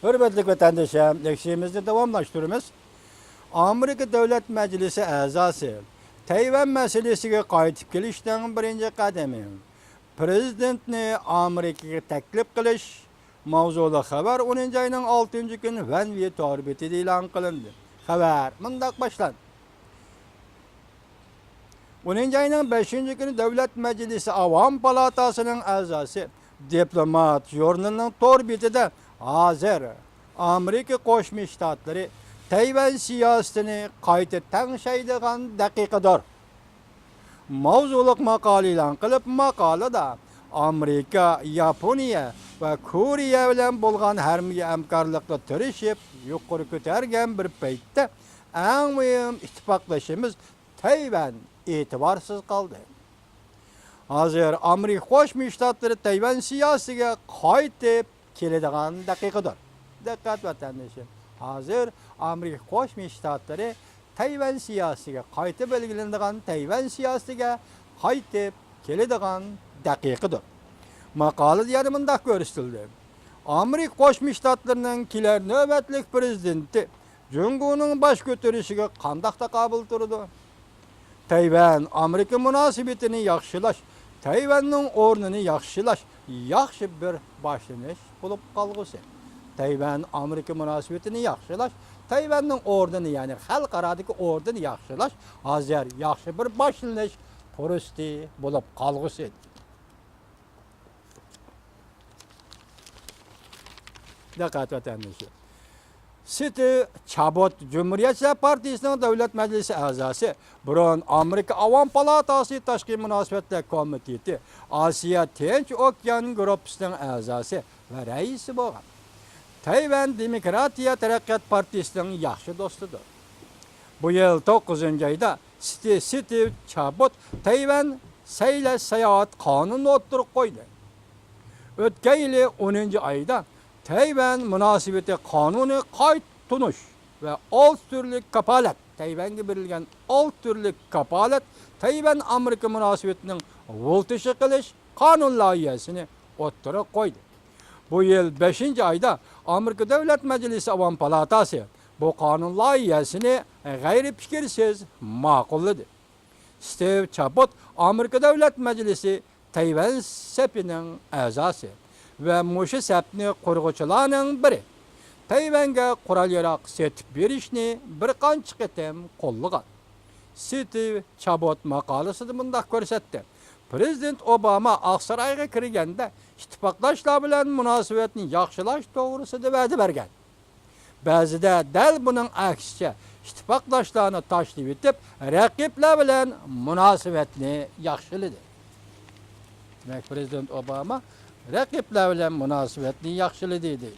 Hürmetli vatandaşım, leksiyemizi devamlaştırıyoruz. Amerika Devlet Meclisi azası Tayvan meselesiga qaytib kelishdan birinchi qadami. Prezidentni Amerikaga taklif qilish mavzuli xabar 10 ayning 6 kuni Vanviya torbetida e'lon qilindi. Xabar mundaq boshlandi. 10 ayning 5 kuni Davlat Majlisi Avam palatasining a'zosi diplomat jurnalining torbetida hozir Amerika Qo'shma Shtatlari Tayvan siyosatini qayta tanishadigan daqiqador mavzuliq maqola e'lon qilib, maqolada Amerika, Yaponiya va Koreya bilan bo'lgan harbiy hamkorlikni tirishib, yuqori ko'targan bir paytda eng muhim ittifoqdoshimiz Tayvan e'tiborsiz qoldi. Hozir Amerika Qo'shma Shtatlari Tayvan siyosatiga qaytib keladigan daqiqadir. Diqqat vatandoshim. Hozir Amerika Qo'shma Shtatlari Tayvan siyosatiga qaytib belgilanadigan Tayvan siyosatiga qaytib keladigan daqiqadir. Maqolada yana bunday ko'rsatildi. Amerika Qo'shma Shtatlarining kelar navbatlik prezidenti Jungoning bosh ko'tarishiga qanday taqobil turdi? Tayvan Amerika munosabatini yaxshilash, Tayvanning o'rnini yaxshilash yaxshi bir boshlanish bo'lib qolgusi. Tayvan Amerika munosabatini yaxshilash, Tayvanning o'rnini, ya'ni xalqarodagi o'rnini yaxshilash hozir yaxshi bir boshlanish fursati bo'lib qolgusi. Diqqat vatandoshlar. Steve Chabot Cumhuriyetçiler Partisining Davlat Majlisi a'zosi, burun Amerika Avam palatasi Tashqi munosabatlar komiteti, Osiyo Tinch okean gruppasining a'zosi va raisi bo'lgan. Tayvan Demokratiya Taraqqiyot Partisining yaxshi do'stidir. Bu yil 9-oyda Steve Chabot Tayvan saylash sayohat qonunini o'tirib qo'ydi. O'tgan yil 10-oyda Tayvan munosabati qonuni qayta tunish va 6 turli kapolat, Tayvanga berilgan 6 turli kapolat Tayvan Amerika munosabatining voltishi qilish qonun loyihasini o'tirib qo'ydi. Bu yil 5-oyda Amerika Davlat Majlisi Avam palatasi bu qonun loyihasini g'ayri fikrsiz ma'qulladi. Steve Chabot Amerika Davlat Majlisi Tayvan safining a'zosi ve muşu sepni qurg'uvchilarning biri. Tayvanga qurol-yarog' setib berishni bir qancha qatam qo'llagan. Steve Chabot maqolasida bunday ko'rsatdi. Prezident Obama Oqsaroyga kirganda ittifoqdoshlar bilan munosabatni yaxshilash to'g'risida va'da bergan. Ba'zida dal buning aksicha ittifoqdoshlarni tashlab etib, raqiblar bilan munosabatni yaxshiladi. Demak, Prezident Obama raqiblar bilan munosabatni yaxshiladi.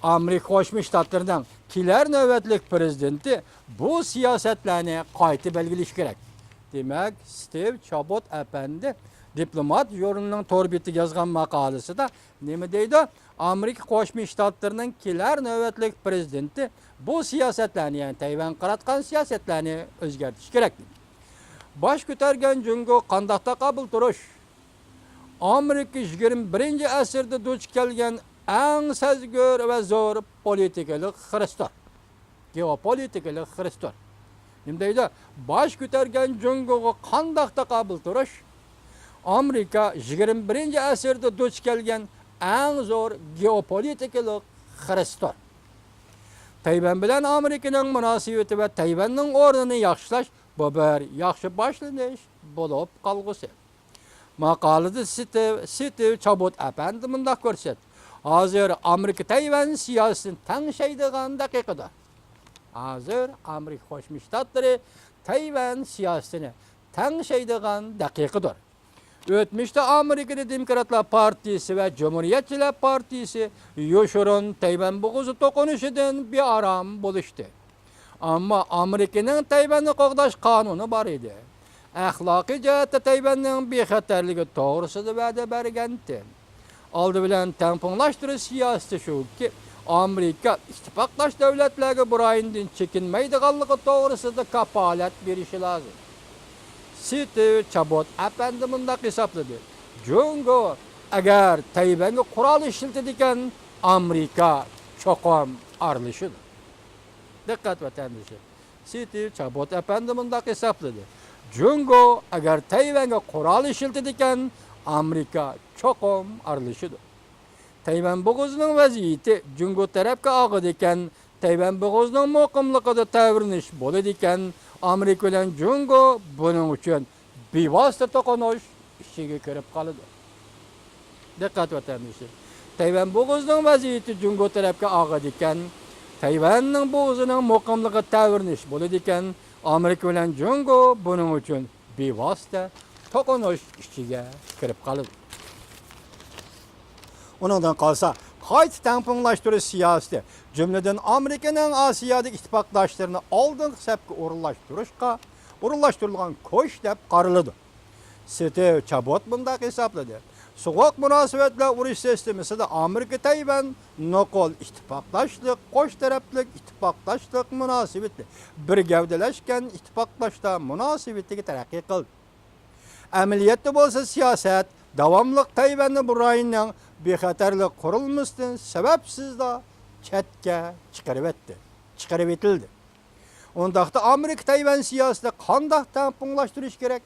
Amerika Qo'shma Shtatlarining kelar navbatlik prezidenti bu siyosatlarni qayta belgilash kerak. Demak, Steve Chabot apandi diplomat jurnalining to'rbetiga yozgan maqolasida nima deydi? Amerika Qo'shma Shtatlarining kelar navbatlik prezidenti bu siyosatlarni, ya'ni Tayvan qaratgan siyosatlarni o'zgartirish kerak. Bosh ko'targan Jungo qanday taqobil turish? Amerika 21-asrda duch kelgan eng sezgir va zo'r politikalik xirastor. Geopolitikalik xirastor. Nima deydi? Bosh ko'targan Jungoga qanday taqobil turish? Amerika 21-asrda duch kelgan eng zo'r geopolitikalik xirastor. Tayvan bilan Amerikaning munosabati va Tayvanning o'rnini yaxshilash bu bir yaxshi boshlanish bo'lib qolgusi. Maqolada Steve Chabot apandi bunday ko'rsatdi. Hozir Amerika Tayvan siyosatini tanishadigan daqiqada. Hozir Amerika Qo'shma Shtatlari Tayvan siyosatini tanishadigan daqiqadir. O'tmishda Amerikada Demokratlar Partiyasi va Cumhuriyetçiler Partiyasi yoshurun Tayvan bo'g'ozi to'qinishidan bearam bo'lishdi. Ammo Amerikaning Tayvanni qo'g'dash qonuni bor edi. Axloqiy jihatda Tayvanning bexatarligi to'g'risida va'da bergandi. Oldi bilan tamponglashtirish siyosati shuki, Amerika ittifoqdosh davlatlarga burayindan chekinmaydiganligi to'g'risida kapolat berishi lozim. Steve Chabot apandi bunday hisobladi. Jungo agar Tayvanga qurol ishlatadigan Amerika cho'qim aralashadi. Diqqat vatandoshlar. Steve Chabot efendi bundaq hisobladi. Jungo agar Tayvanga qurol ishlatadigan Amerika cho'qim aralashadi. Tayvan bo'g'ozining vaziyati Jungo tarafga og'ir ekan, Tayvan bo'g'ozining muqimligida tavrinish bo'ladi ekan, Amerika bilan Jungo buning uchun bevosita to'qnash ishiga kirib qoladi. Diqqat vatandoshlar. Tayvan bo'g'ozining vaziyati Jungo tarafga og'ir ekan, Tayvanning bo'g'ozining muqimligi tavrinish bo'ladi ekan, Amerika bilan Jungo buning uchun bevosita to'qnash ishiga kirib qoladi. Onundan qalsa, qayta tamponglashtirish siyosati, jumladan Amerikaning Osiyodagi ittifoqdoshlarini oldingi hisobga o'rinlashtirilgan ko'sh deb qaraladi. Steve Chabot bundaq hisobladi. So'g'oq munosabatlar urush sistemasida Amerika Tayvan noqol ittifoqdoshlik, qo'sh taraflik ittifoqdoshlik munosabati bir gavdalashgan ittifoqdoshlar munosabatiga taraqqiy qildi. Amaliyotda bo'lsa siyosat davomli Tayvanni bu rayonning bexatarlik qurilmasidan sababsizda chetga chiqarib etildi. Undaqda Amerika Tayvan siyosatini qanday tamponglashtirish kerak?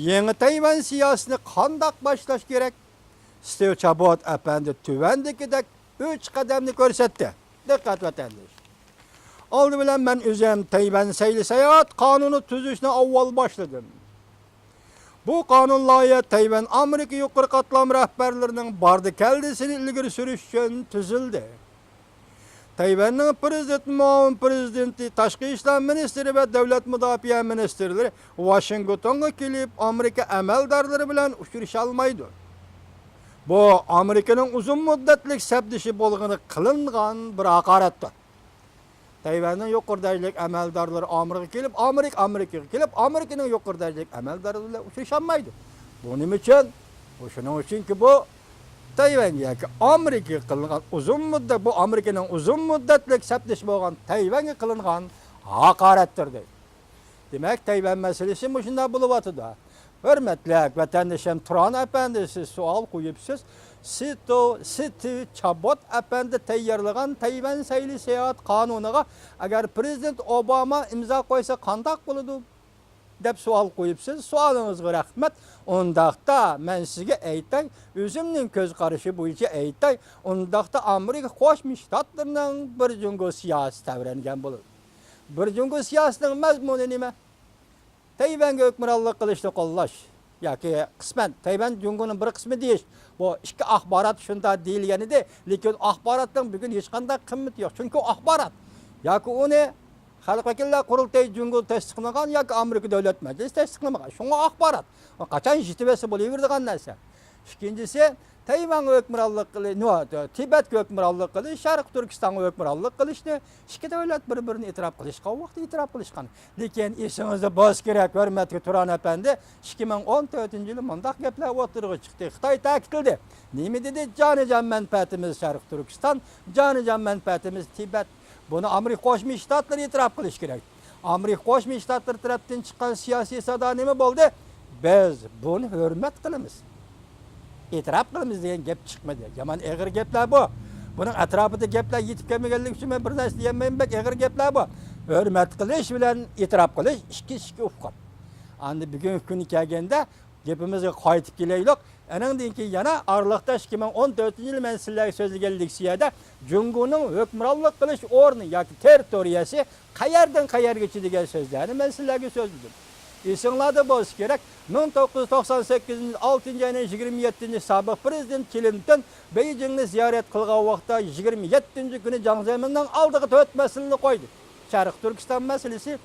Yangi Tayvan siyosatini qanday boshlash kerak? Steve Chabot efendi tuvandagidek 3 qadamni ko'rsatdi. Diqqat vatandosh. Oldi bilan men o'zim Tayvan sayli sayohat qonuni tuzishni avval boshladim. Bu qonun loyiha Tayvan Amerika yuqori qatlam rahbarlarining bordi keldisini ilgari surish uchun tuzildi. Tayvanning muavin prezidenti, tashqi ishlar ministri va davlat mudofaa ministrlari Washingtonga kelib Amerika amaldorlari bilan uchrasha olmaydi. Bu Amerikaning uzun muddatlik sabdishi bo'lgani qilingan bir haqoratdir. Tayvanning yuqori darajalik amaldorlari Amerikaga kelib, Amerikaning yuqori darajalik amaldorlari bilan uchrasha olmaydi. Bu nima uchun? Shuning uchunki bu Tayvanga Amerikaga qilingan bu Amerikaning uzun muddatlik sabdish bo'lgan Tayvanga qilingan haqoratdir deydi. Demak, Tayvan masalasi shunday bo'lib o'tadi. Hurmatli vatandoshim, Turon efendi, siz savol qo'yibsiz. Steve Chabot efendi tayyorlagan Tayvan sayli sayohat qonuniga agar prezident Obama imzo qo'ysa qanday bo'ladi deb savol qo'yibsiz. Savolingizga rahmat. Undaqda men sizga aytay, o'zimning ko'z qarashi bo'yicha aytay, undaqda Amerika Qo'shma Shtatlarining bir jungo siyosati tavrangan bo'ladi. Bir jungo siyosatining mazmuni nima? Tayvanga hukmronlik qilishni qo'llash yoki qisman Tayvan jungoning bir qismi deyish. Bu ikki axborot shunda deyilganida, lekin axborotning bugun hech qanday qimmati yo'q. Chunki axborot yoki uni Xalq vakillar qurultayi jungo tasdiqlagan yoki Amerika davlat majlisi tasdiqlamagan. Shunga axborot. Qachon yetibasi bo'laveradigan narsa. Ikkinchisi, Tayvanga hukmronlik qilish, Tibetga hukmronlik qilish, Sharq Turkistonga hukmronlik qilishni ikki davlat bir-birini e'tirof qilishgan vaqtda e'tirof qilishgan. Lekin esingizda bo'lish kerak, hurmatli Turon efendi, 2014-yili mundaq gaplar o'tirg'i chiqdi. Xitoy ta'kidladi. Nima dedi? Jonijon manfaatimiz Sharq Turkiston, jonijon manfaatimiz Tibet. Buni Amerika Qo'shma Shtatlari e'tirof qilish kerak. Amerika Qo'shma Shtatlari tarafdan chiqqan siyosiy sada nima bo'ldi? Biz buni hurmat qilamiz. E'tirof qilamiz degan gap chiqmadi. Yomon eg'ir gaplar bu. Buning atrofida gaplar yetib kelmaganligi uchun men bir narsa deyolmayman, eg'ir gaplar bu. Hurmat qilish bilan e'tirof qilish ikki ufq. Endi bugungi kuni kelganda gapimizga qaytib kelaylik. Anandan keyin yana Arliqda 2014-yil men sizlarga so'zlaganlik siyada Jungoning hukmronlik qilish o'rni yoki territoriyasi qayerdan qayergacha degan so'zlarni men sizlarga so'zladim. Esinglarda bo'lsa kerak, 1998-yil 6-oyning 27-chi sobiq prezident Clinton Beijingni ziyorat qilgan vaqtda 27-kuni Jiang Zeminning oldiga 4 masalani qo'ydi. Sharq Turkiston masalasi,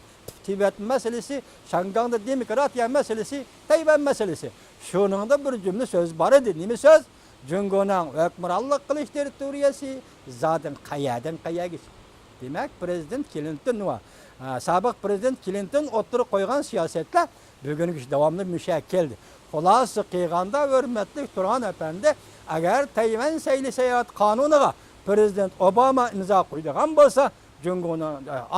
Tibet masalasi, Shanghayda demokratiya masalasi, Tayvan masalasi. Shuningda bir jumla so'z bor edi. Nima so'z? Jungoning hukmronlik qilish territoriyasi zaten qayerdan qayerga. Demak, prezident Clinton va sobiq prezident Clinton o'tirib qo'ygan siyosatlar bugungi davomli mushakkaldi. Xulosa qilganda hurmatli Turon efendi, agar Tayvan sayli sayohat qonuniga prezident Obama imzo qo'ygan bo'lsa,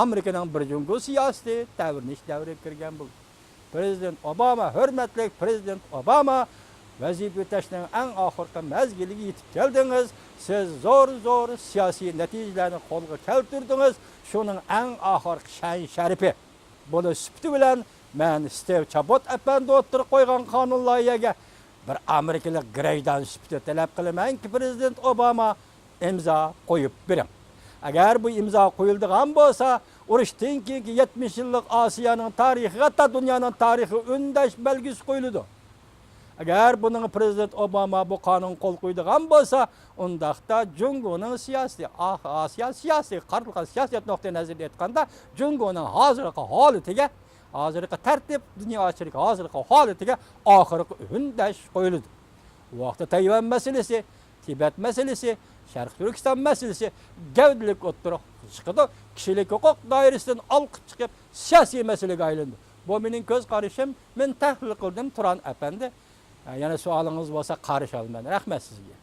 Amerikaning bir jungo siyosati tavrinish davriga kirgan bo'ldi. Prezident Obama, hurmatli prezident Obama vazifa o'tashning eng oxirgi mezgiliga yetib keldingiz. Siz zo'r siyosiy natijalarni qo'lga keltirdingiz. Shuning eng oxirgi sha'an sharifi bo'lish sifati bilan men Steve Chabot apandi o'tirib qo'ygan qonun loyihaga bir amerikalik grajdan sifati talab qilamanki, Prezident Obama imzo qo'yib bering. Agar bu imzo qo'yildigan bo'lsa, urushdan keyingi 70 yillik Osiyoning tarixi, hatto dunyoning tarixi undash belgisi qo'yildi. Agar buning Prezident Obama bu qonun qo'l qo'ydigan bo'lsa, undaqda Jungoning siyosiy, Osiyo siyosiy qarqilgan siyosat nuqtai nazaridan aytganda, Jungoning hozirgi holatiga, hozirgi tartib dunyochilik hozirgi holatiga oxirgi undash qo'yildi. Bu vaqtda Tayvan masalasi, Tibet masalasi, Sharq Turkiston masalasi gavdalik o'tirib chiqdi. Kishilik huquq doirasidan olqib chiqib siyosiy masalaga aylandi. Bu mening ko'z qarashim, men tahlil qildim Turan apandi. Yana savolingiz bo'lsa qarshi olman. Rahmat sizga.